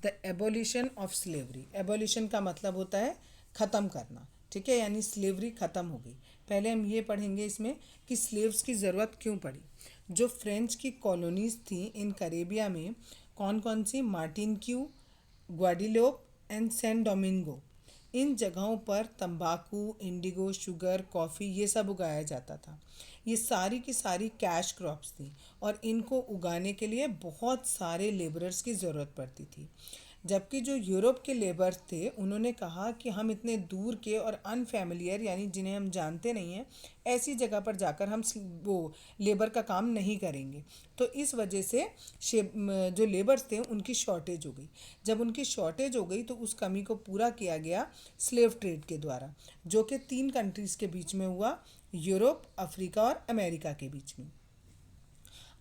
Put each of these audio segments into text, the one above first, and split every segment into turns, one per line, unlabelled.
The abolition of slavery. Abolition का मतलब होता है ख़त्म करना, ठीक है, यानी स्लेवरी ख़त्म हो गई। पहले हम ये पढ़ेंगे इसमें कि स्लेव्स की ज़रूरत क्यों पड़ी। जो फ्रेंच की कॉलोनीज थी इन करेबिया में, कौन कौन सी, Martinique, Guadeloupe and San Domingo, इन जगहों पर तंबाकू, इंडिगो, शुगर, कॉफ़ी ये सब उगाया जाता था। ये सारी की सारी कैश क्रॉप्स थी और इनको उगाने के लिए बहुत सारे लेबरर्स की ज़रूरत पड़ती थी। जबकि जो यूरोप के लेबर्स थे उन्होंने कहा कि हम इतने दूर के और अनफेमिलियर यानी जिन्हें हम जानते नहीं हैं ऐसी जगह पर जाकर हम वो लेबर का काम नहीं करेंगे। तो इस वजह से जो लेबर्स थे उनकी शॉर्टेज हो गई। जब उनकी शॉर्टेज हो गई तो उस कमी को पूरा किया गया स्लेव ट्रेड के द्वारा, जो कि 3 कंट्रीज़ के बीच में हुआ, यूरोप, अफ्रीका और अमेरिका के बीच में।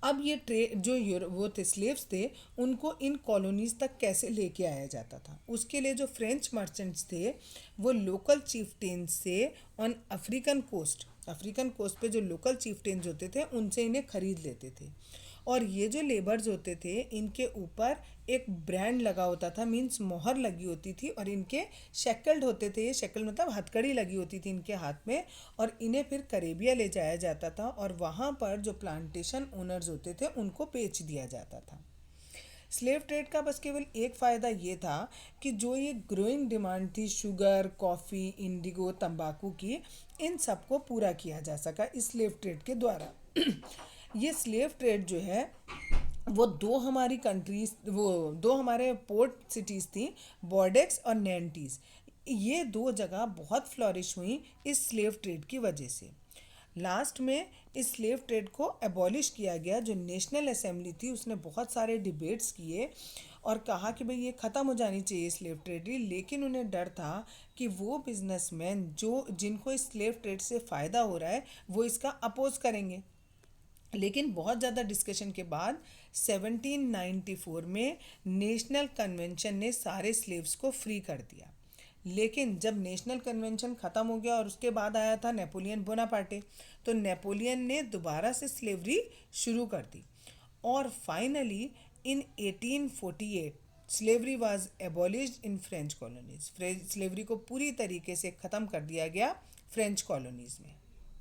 अब ये जो वो थे स्लेव्स थे उनको इन कॉलोनीज तक कैसे लेके आया जाता था, उसके लिए जो फ्रेंच मर्चेंट्स थे वो लोकल चीफ्टेन्स से ऑन अफ्रीकन कोस्ट पे जो लोकल चीफ्टेन्स होते थे उनसे इन्हें खरीद लेते थे। और ये जो लेबर्स होते थे इनके ऊपर एक ब्रांड लगा होता था, मीन्स मोहर लगी होती थी, और इनके शेकल्ड होते थे, ये शेकल मतलब हथकड़ी लगी होती थी इनके हाथ में, और इन्हें फिर करेबिया ले जाया जाता था और वहाँ पर जो प्लांटेशन ओनर्स होते थे उनको बेच दिया जाता था। स्लेव ट्रेड का बस केवल एक फ़ायदा ये था कि जो ये ग्रोइंग डिमांड थी शुगर, कॉफ़ी, इंडिगो, तंबाकू की, इन सबको पूरा किया जा सका इस स्लेव ट्रेड के द्वारा। ये स्लेव ट्रेड जो है वो दो हमारे पोर्ट सिटीज़ थी, बॉर्डेक्स और नैंटीज़। ये 2 जगह बहुत फ्लॉरिश हुई इस स्लेव ट्रेड की वजह से। लास्ट में इस स्लेव ट्रेड को एबॉलिश किया गया। जो नेशनल असेंबली थी उसने बहुत सारे डिबेट्स किए और कहा कि भाई ये ख़त्म हो जानी चाहिए स्लेव ट्रेड, लेकिन उन्हें डर था कि वो बिजनेसमैन जिनको इस स्लेव ट्रेड से फ़ायदा हो रहा है वो इसका अपोज करेंगे। लेकिन बहुत ज़्यादा डिस्कशन के बाद 1794 में नेशनल कन्वेंशन ने सारे स्लेव्स को फ्री कर दिया। लेकिन जब नेशनल कन्वेंशन ख़त्म हो गया और उसके बाद आया था नेपोलियन बोनापार्टे, तो नेपोलियन ने दोबारा से स्लेवरी शुरू कर दी और finally in 1848 slavery was abolished in French colonies. Slavery को पूरी तरीके से ख़त्म कर दिया गया फ्रेंच कॉलोनीज़ में।